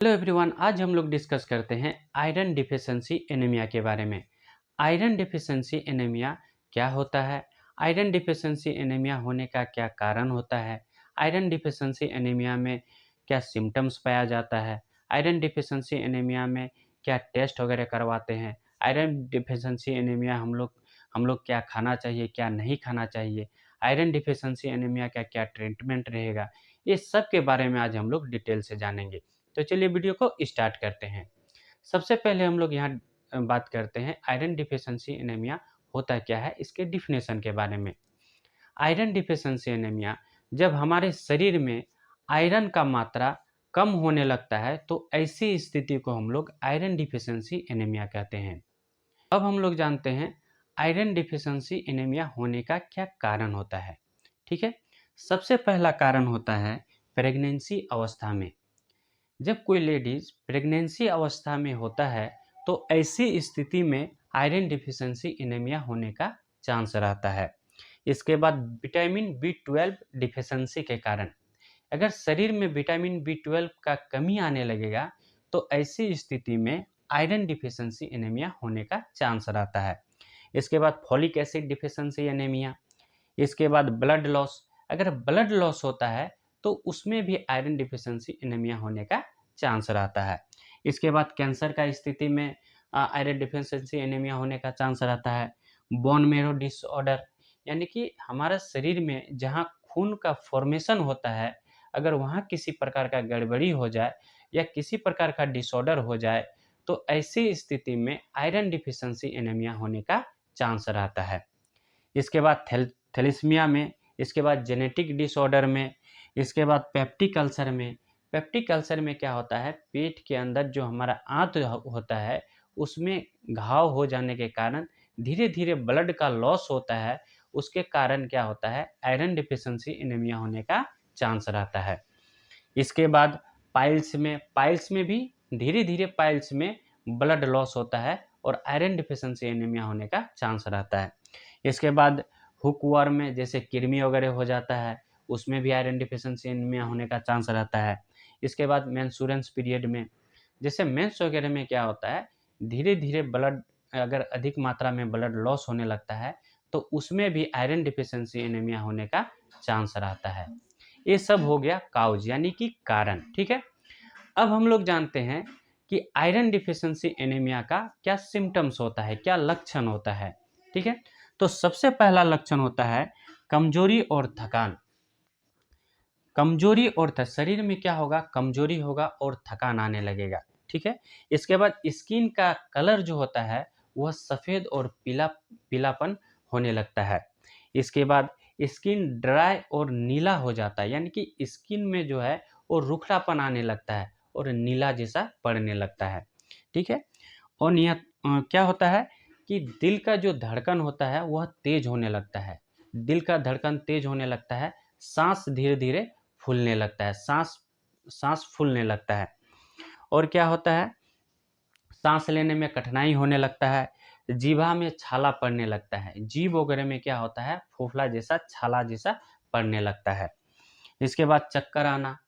Hello everyone, आज हम लोग डिस्कस करते हैं आयरन डिफिशिएंसी एनीमिया के बारे में। आयरन डिफिशिएंसी एनीमिया क्या होता है? आयरन डिफिशिएंसी एनीमिया होने का क्या कारण होता है? आयरन डिफिशिएंसी एनीमिया में क्या सिम्टम्स पाया जाता है? आयरन डिफिशिएंसी एनीमिया में क्या टेस्ट वगैरह करवाते हैं? आयरन डिफिशिएंसी एनीमिया हम लोग क्या खाना चाहिए, क्या नहीं खाना चाहिए? आयरन डिफिशिएंसी एनीमिया का क्या ट्रीटमेंट रहेगा? ये सब के बारे में आज हम लोग डिटेल से जानेंगे। तो चलिए वीडियो को स्टार्ट करते हैं। सबसे पहले हम लोग यहाँ बात करते हैं आयरन डिफिशिएंसी एनीमिया होता क्या है, इसके डिफिनेशन के बारे में। आयरन डिफिशिएंसी एनीमिया जब हमारे शरीर में आयरन का मात्रा कम होने लगता है तो ऐसी स्थिति को हम लोग आयरन डिफिशिएंसी एनीमिया कहते हैं। अब हम लोग जानते हैं आयरन डिफिशिएंसी एनीमिया होने का क्या कारण होता है। ठीक है, सबसे पहला कारण होता है प्रेगनेंसी अवस्था में। जब कोई लेडीज प्रेगनेंसी अवस्था में होता है तो ऐसी स्थिति में आयरन डिफिशिएंसी एनीमिया होने का चांस रहता है। इसके बाद विटामिन बी 12 डिफिशिएंसी के कारण अगर शरीर में विटामिन बी 12 का कमी आने लगेगा तो ऐसी स्थिति में आयरन डिफिशिएंसी एनीमिया होने का चांस रहता है। इसके बाद फॉलिक एसिड डिफिशिएंसी एनीमिया। इसके बाद ब्लड लॉस, अगर ब्लड लॉस होता है तो उसमें भी आयरन डिफिशिएंसी एनीमिया होने का चांस रहता है। इसके बाद कैंसर का स्थिति में आयरन डिफिशिएंसी एनीमिया होने का चांस रहता है। बोन मैरो डिसऑर्डर, यानी कि हमारा शरीर में जहाँ खून का फॉर्मेशन होता है, अगर वहाँ किसी प्रकार का गड़बड़ी हो जाए या किसी प्रकार का डिसऑर्डर हो जाए तो ऐसी स्थिति में आयरन डिफिशिएंसी एनीमिया होने का चांस रहता है। इसके बाद थैलेसीमिया में, इसके बाद जेनेटिक डिसऑर्डर में, इसके बाद पेप्टिक अल्सर में। पेप्टिक अल्सर में क्या होता है, पेट के अंदर जो हमारा आंत होता है उसमें घाव हो जाने के कारण धीरे धीरे ब्लड का लॉस होता है, उसके कारण क्या होता है, आयरन डिफिशिएंसी एनीमिया होने का चांस रहता है। इसके बाद पाइल्स में भी धीरे धीरे पाइल्स में ब्लड लॉस होता है और आयरन डिफिशिएंसी एनीमिया होने का चांस रहता है। इसके बाद हुकवर्म में जैसे कृमि वगैरह हो जाता है, उसमें भी आयरन डिफिशिएंसी एनीमिया होने का चांस रहता है। इसके बाद मेंस्ट्रुएंस पीरियड में, जैसे मेंस वगैरह में क्या होता है, धीरे धीरे ब्लड, अगर अधिक मात्रा में ब्लड लॉस होने लगता है तो उसमें भी आयरन डिफिशिएंसी एनीमिया होने का चांस रहता है। ये सब हो गया काउज यानी कि कारण। ठीक है, अब हम लोग जानते हैं कि आयरन डिफिशिएंसी एनीमिया का क्या सिम्टम्स होता है, क्या लक्षण होता है। ठीक है, तो सबसे पहला लक्षण होता है कमजोरी और थकान। कमजोरी और शरीर में क्या होगा, कमजोरी होगा और थकान आने लगेगा। ठीक है, इसके बाद स्किन का कलर जो होता है वह सफ़ेद और पीलापन होने लगता है। इसके बाद स्किन ड्राई और नीला हो जाता है, यानी कि स्किन में जो है वो रुखड़ापन आने लगता है और नीला जैसा पड़ने लगता है। ठीक है, और यह क्या होता है कि दिल का जो धड़कन होता है वह तेज होने लगता है। दिल का धड़कन तेज होने लगता है, सांस धीरे धीरे फूलने लगता है, सांस सांस फूलने लगता है। और क्या होता है, सांस लेने में कठिनाई होने लगता है, जीभा में छाला पड़ने लगता है, जीभ वगैरह में क्या होता है, फोफला जैसा छाला जैसा पड़ने लगता है। इसके बाद चक्कर आना,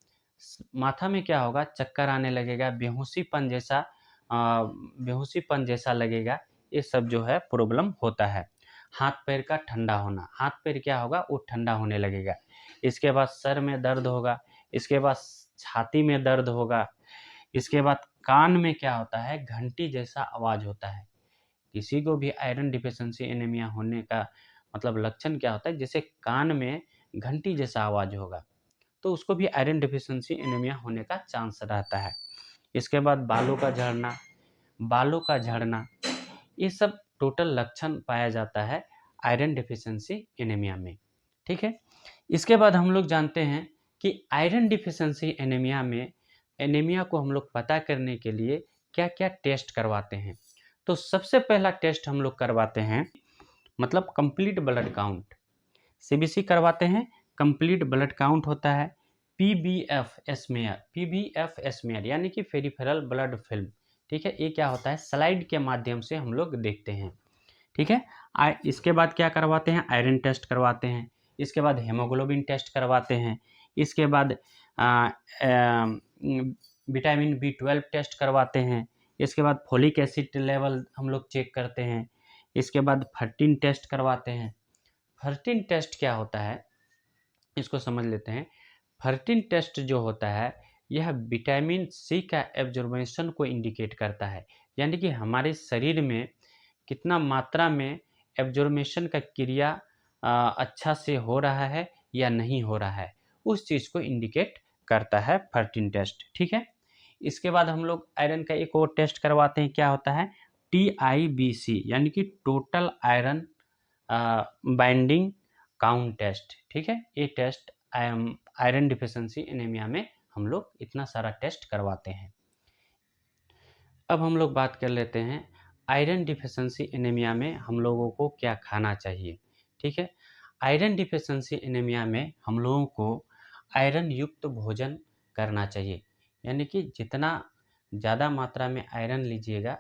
माथा में क्या होगा, चक्कर आने लगेगा, बेहोशीपन जैसा लगेगा। ये सब जो है प्रॉब्लम होता है। हाथ पैर का ठंडा होना, हाथ पैर क्या होगा, वो ठंडा होने लगेगा। इसके बाद सर में दर्द होगा, इसके बाद छाती में दर्द होगा। इसके बाद कान में क्या होता है, घंटी जैसा आवाज़ होता है। किसी को भी आयरन डिफिशिएंसी एनीमिया होने का मतलब लक्षण क्या होता है, जैसे कान में घंटी जैसा आवाज़ होगा तो उसको भी आयरन डिफिशिएंसी एनीमिया होने का चांस रहता है। इसके बाद बालों का झड़ना, ये सब टोटल लक्षण पाया जाता है आयरन डिफिशिएंसी एनीमिया में। ठीक है, इसके बाद हम लोग जानते हैं कि आयरन डिफिशिएंसी एनीमिया में एनीमिया को हम लोग पता करने के लिए क्या क्या टेस्ट करवाते हैं। तो सबसे पहला टेस्ट हम लोग करवाते हैं मतलब कंप्लीट ब्लड काउंट, सीबीसी करवाते हैं। कंप्लीट ब्लड काउंट होता है। पीबीएफ एस्मेयर यानी कि पेरिफेरल ब्लड फिल्म। ठीक है, ये क्या होता है, स्लाइड के माध्यम से हम लोग देखते हैं। ठीक है, इसके बाद क्या करवाते हैं, आयरन टेस्ट करवाते हैं। इसके बाद हेमोग्लोबिन टेस्ट करवाते हैं। इसके बाद विटामिन B12 टेस्ट करवाते हैं। इसके बाद फोलिक एसिड लेवल हम लोग चेक करते हैं। इसके बाद फर्टिन टेस्ट करवाते हैं। फर्टिन टेस्ट क्या होता है, इसको समझ लेते हैं। फर्टिन टेस्ट जो होता है, यह विटामिन सी का एब्जॉर्बेशन को इंडिकेट करता है, यानी कि हमारे शरीर में कितना मात्रा में एब्जॉर्बेशन का क्रिया अच्छा से हो रहा है या नहीं हो रहा है, उस चीज़ को इंडिकेट करता है फर्टिन टेस्ट। ठीक है। इसके बाद हम लोग आयरन का एक और टेस्ट करवाते हैं, क्या होता है, TIBC, यानी कि total iron binding count test. ठीक है। ये टेस्ट आयरन डिफिशिएंसी एनीमिया में हम लोग इतना सारा टेस्ट करवाते हैं। अब हम लोग बात कर लेते हैं आयरन डिफिशिएंसी एनीमिया में हम लोगों को क्या खाना चाहिए। ठीक है। आयरन डिफिशिएंसी एनीमिया में हम लोगों को आयरन युक्त भोजन करना चाहिए, यानी कि जितना ज़्यादा मात्रा में आयरन लीजिएगा,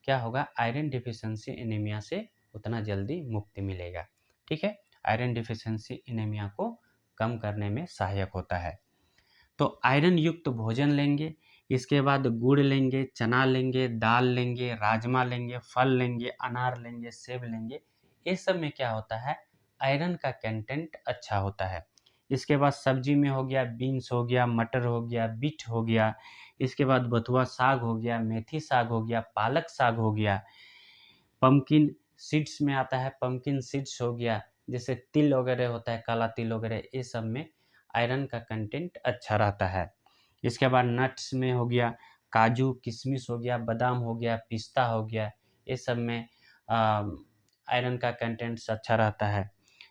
क्या होगा, आयरन डिफिशिएंसी एनीमिया से उतना जल्दी मुक्ति मिलेगा। ठीक है। आयरन डिफिशिएंसी एनीमिया को कम करने में सहायक होता है। तो आयरन युक्त भोजन लेंगे, इसके बाद गुड़ लेंगे, चना लेंगे, दाल लेंगे, राजमा लेंगे, फल लेंगे, अनार लेंगे, सेब लेंगे। ये सब में क्या होता है, आयरन का कंटेंट अच्छा होता है। इसके बाद सब्जी में हो गया, बीन्स हो गया, मटर हो गया, बीट हो गया, इसके बाद बथुआ साग हो गया, मेथी साग हो गया, पालक साग हो गया, पम्पकिन सीड्स में आता है, पम्पकिन सीड्स हो गया, जैसे तिल वगैरह होता है, काला तिल वगैरह, ये सब में आयरन का कंटेंट अच्छा रहता है। इसके बाद नट्स में हो गया, काजू किशमिश हो गया, बादाम हो गया, पिस्ता हो गया, ये सब में आयरन का कंटेंट अच्छा रहता है।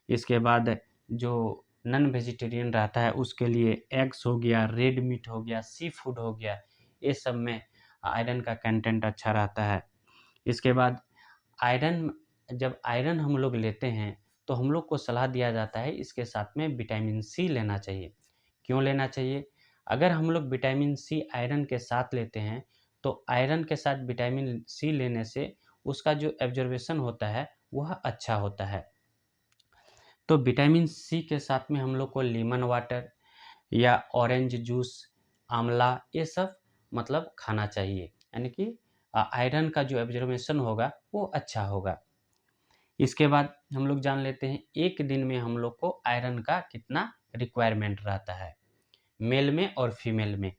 इसके बाद जो नॉन वेजिटेरियन रहता है उसके लिए एग्स हो गया, रेड मीट हो गया, सी फूड हो गया, ये सब में आयरन का कंटेंट अच्छा रहता है। इसके बाद आयरन, जब आयरन हम लोग लेते हैं तो हम लोग को सलाह दिया जाता है इसके साथ में विटामिन सी लेना चाहिए। क्यों लेना चाहिए? अगर हम लोग विटामिन सी आयरन के साथ लेते हैं तो आयरन के साथ विटामिन सी लेने से उसका जो एब्जॉर्बेशन होता है वह अच्छा होता है। तो विटामिन सी के साथ में हम लोग को लेमन वाटर या ऑरेंज जूस, आंवला, ये सब मतलब खाना चाहिए, यानी कि आयरन का जो एब्जॉर्बेशन होगा वो अच्छा होगा। इसके बाद हम लोग जान लेते हैं एक दिन में हम लोग को आयरन का कितना रिक्वायरमेंट रहता है, मेल में और फीमेल में।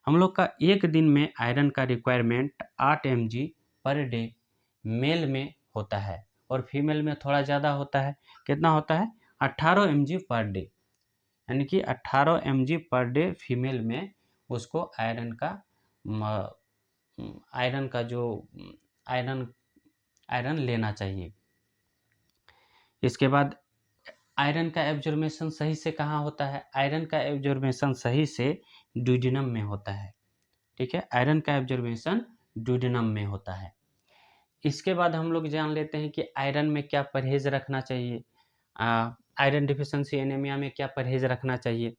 हम लोग का एक दिन में आयरन का requirement 8 mg per day male में होता है, और फीमेल में थोड़ा ज़्यादा होता है। कितना होता है? 18 mg पर डे, यानी कि 18 mg पर डे फीमेल में उसको आयरन का जो आयरन आयरन लेना चाहिए। इसके बाद आयरन का एब्जॉर्बेशन सही से कहाँ होता है? आयरन का एब्जॉर्बेशन सही से ड्यूडेनम में होता है। ठीक है। आयरन का एब्जॉर्बेशन ड्यूडेनम में होता है। इसके बाद हम लोग जान लेते हैं कि आयरन में क्या परहेज रखना चाहिए। आयरन डिफिशिएंसी एनीमिया में क्या परहेज रखना चाहिए?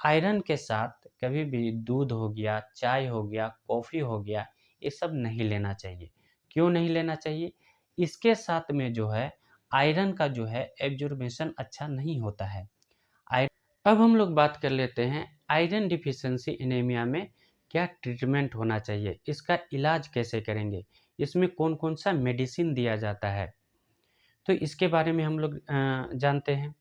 आयरन के साथ कभी भी दूध हो गया, चाय हो गया, कॉफ़ी हो गया, ये सब नहीं लेना चाहिए। क्यों नहीं लेना चाहिए? इसके साथ में जो है आयरन का जो है एब्जॉर्बेशन अच्छा नहीं होता है। अब हम लोग बात कर लेते हैं आयरन डिफिशिएंसी एनीमिया में क्या ट्रीटमेंट होना चाहिए, इसका इलाज कैसे करेंगे, इसमें कौन कौन सा मेडिसिन दिया जाता है, तो इसके बारे में हम लोग जानते हैं।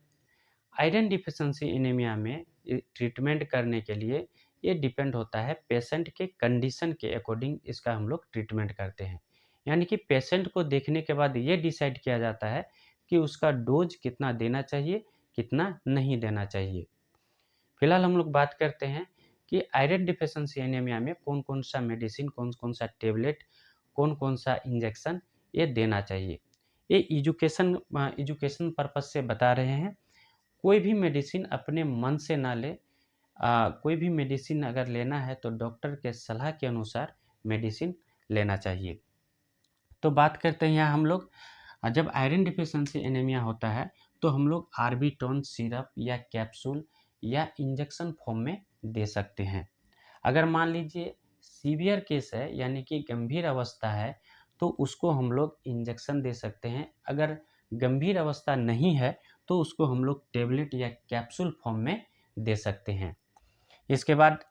आयरन डिफिशिएंसी एनीमिया में ट्रीटमेंट करने के लिए ये डिपेंड होता है पेशेंट के कंडीशन के अकॉर्डिंग, इसका हम लोग ट्रीटमेंट करते हैं। यानी कि पेशेंट को देखने के बाद ये डिसाइड किया जाता है कि उसका डोज कितना देना चाहिए, कितना नहीं देना चाहिए। फिलहाल हम लोग बात करते हैं कि आयरन डिफिशिएंसी एनीमिया में कौन कौन सा मेडिसिन, कौन कौन सा टेबलेट, कौन कौन सा इंजेक्शन ये देना चाहिए। ये एजुकेशन पर्पज से बता रहे हैं। कोई भी मेडिसिन अपने मन से ना ले। कोई भी मेडिसिन अगर लेना है तो डॉक्टर के सलाह के अनुसार मेडिसिन लेना चाहिए। तो बात करते हैं यहाँ हम लोग, जब आयरन डिफिशिएंसी एनीमिया होता है तो हम लोग आर्बिटोन सिरप या कैप्सूल या इंजेक्शन फॉर्म में दे सकते हैं। अगर मान लीजिए सीवियर केस है, यानी कि गंभीर अवस्था है, तो उसको हम लोग इंजेक्शन दे सकते हैं। अगर गंभीर अवस्था नहीं है तो उसको हम लोग टेबलेट या कैप्सूल फॉर्म में दे सकते हैं। इसके बाद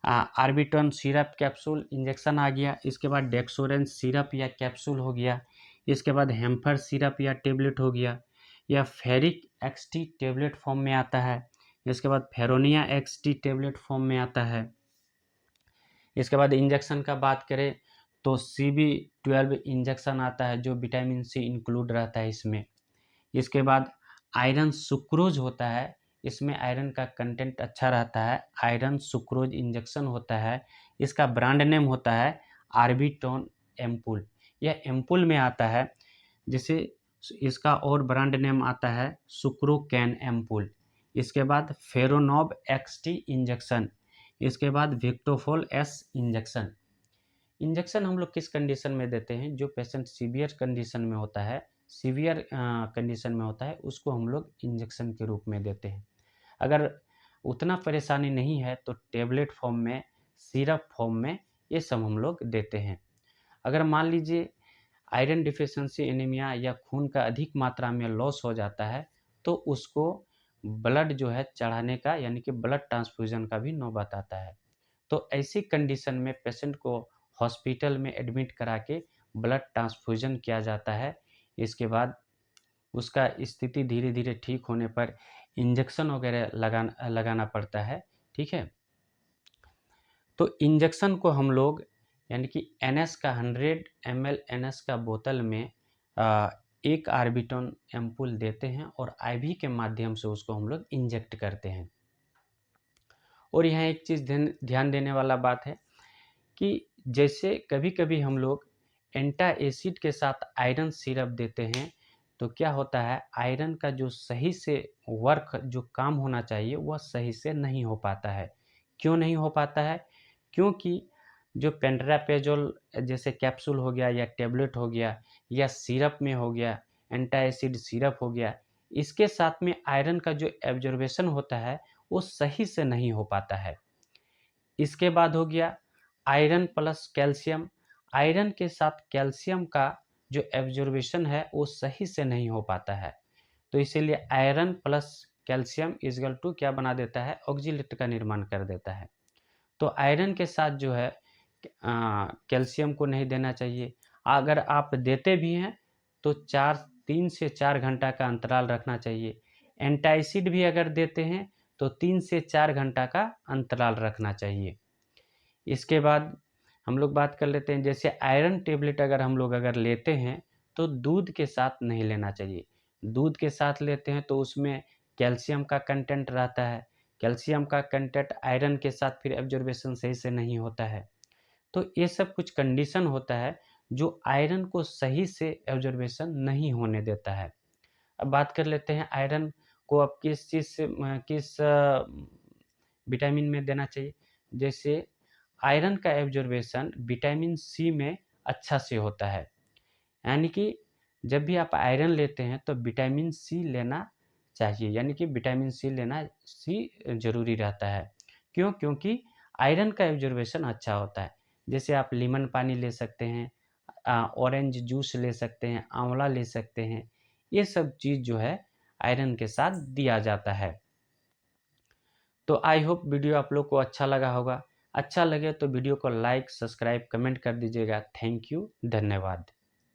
आर्बिटोन सिरप कैप्सूल इंजेक्शन आ गया। इसके बाद डेक्सोरेंस सिरप या कैप्सूल हो गया। इसके बाद हेम्फर सिरप या टेबलेट हो गया, या फेरिक एक्सटी टेबलेट फॉर्म में आता है। इसके बाद फेरोनिया एक्सटी टेबलेट फॉर्म में आता है। इसके बाद इंजेक्शन का बात करें तो CB12 इंजेक्शन आता है, जो विटामिन सी इंक्लूड रहता है इसमें। इसके बाद आयरन सुक्रोज होता है, इसमें आयरन का कंटेंट अच्छा रहता है। आयरन सुक्रोज इंजेक्शन होता है, इसका ब्रांड नेम होता है आर्बिटोन एम्पुल। यह एम्पुल में आता है, जिसे इसका और ब्रांड नेम आता है सुक्रोकैन एम्पुल। इसके बाद फेरोनॉब एक्सटी इंजेक्शन। इसके बाद विक्टोफोल एस इंजेक्शन। इंजेक्शन हम लोग किस कंडीशन में देते हैं? जो पेशेंट सीवियर कंडीशन में होता है, सीवियर कंडीशन में होता है, उसको हम लोग इंजेक्शन के रूप में देते हैं। अगर उतना परेशानी नहीं है तो टेबलेट फॉर्म में, सिरप फॉर्म में ये सब हम लोग देते हैं। अगर मान लीजिए आयरन डिफिशिएंसी एनीमिया या खून का अधिक मात्रा में लॉस हो जाता है, तो उसको ब्लड जो है चढ़ाने का, यानी कि ब्लड ट्रांसफ्यूजन का भी नौबत आता है। तो ऐसी कंडीशन में पेशेंट को हॉस्पिटल में एडमिट करा के ब्लड ट्रांसफ्यूजन किया जाता है। इसके बाद उसका स्थिति धीरे धीरे ठीक होने पर इंजेक्शन वगैरह लगाना पड़ता है। ठीक है, तो इंजेक्शन को हम लोग, यानी कि NS का 100 ml NS का बोतल में एक आर्बिटोन एम्पुल देते हैं और IV के माध्यम से उसको हम लोग इंजेक्ट करते हैं। और यहाँ एक चीज़ ध्यान देने वाला बात है कि जैसे कभी कभी हम लोग एंटा एसिड के साथ आयरन सिरप देते हैं, तो क्या होता है, आयरन का जो सही से वर्क, जो काम होना चाहिए, वह सही से नहीं हो पाता है। क्यों नहीं हो पाता है? क्योंकि जो पेंड्रापेजोल जैसे कैप्सूल हो गया या टेबलेट हो गया या सिरप में हो गया, एंटा एसिड सिरप हो गया, इसके साथ में आयरन का जो एब्जॉर्बेशन होता है वो सही से नहीं हो पाता है। इसके बाद हो गया आयरन प्लस कैल्शियम। आयरन के साथ कैल्शियम का जो एब्जॉर्बेशन है वो सही से नहीं हो पाता है, तो इसीलिए iron plus calcium equal to क्या बना देता है, ऑक्जीलेट का निर्माण कर देता है। तो आयरन के साथ जो है कैल्शियम को नहीं देना चाहिए। अगर आप देते भी हैं तो 3 से 4 घंटा का अंतराल रखना चाहिए। एंटासिड भी अगर देते हैं तो 3 से 4 घंटा का अंतराल रखना चाहिए। इसके बाद हम लोग बात कर लेते हैं, जैसे आयरन टेबलेट अगर हम लोग लेते हैं तो दूध के साथ नहीं लेना चाहिए। दूध के साथ लेते हैं तो उसमें कैल्शियम का कंटेंट रहता है। कैल्शियम का कंटेंट आयरन के साथ फिर एब्जॉर्बेशन सही से नहीं होता है। तो ये सब कुछ कंडीशन होता है जो आयरन को सही से एब्जॉर्बेशन नहीं होने देता है। अब बात कर लेते हैं आयरन को अब किस चीज़ से किस विटामिन में देना चाहिए। जैसे आयरन का एब्जॉर्बेशन विटामिन सी में अच्छा से होता है, यानी कि जब भी आप आयरन लेते हैं तो विटामिन सी लेना चाहिए, यानी कि विटामिन सी लेना ज़रूरी रहता है। क्यों? क्योंकि आयरन का एब्जॉर्बेशन अच्छा होता है। जैसे आप लेमन पानी ले सकते हैं, ऑरेंज जूस ले सकते हैं, आंवला ले सकते हैं, ये सब चीज़ जो है आयरन के साथ दिया जाता है। तो आई होप वीडियो आप लोग को अच्छा लगा होगा। अच्छा लगे तो वीडियो को लाइक, सब्सक्राइब, कमेंट कर दीजिएगा। थैंक यू, धन्यवाद।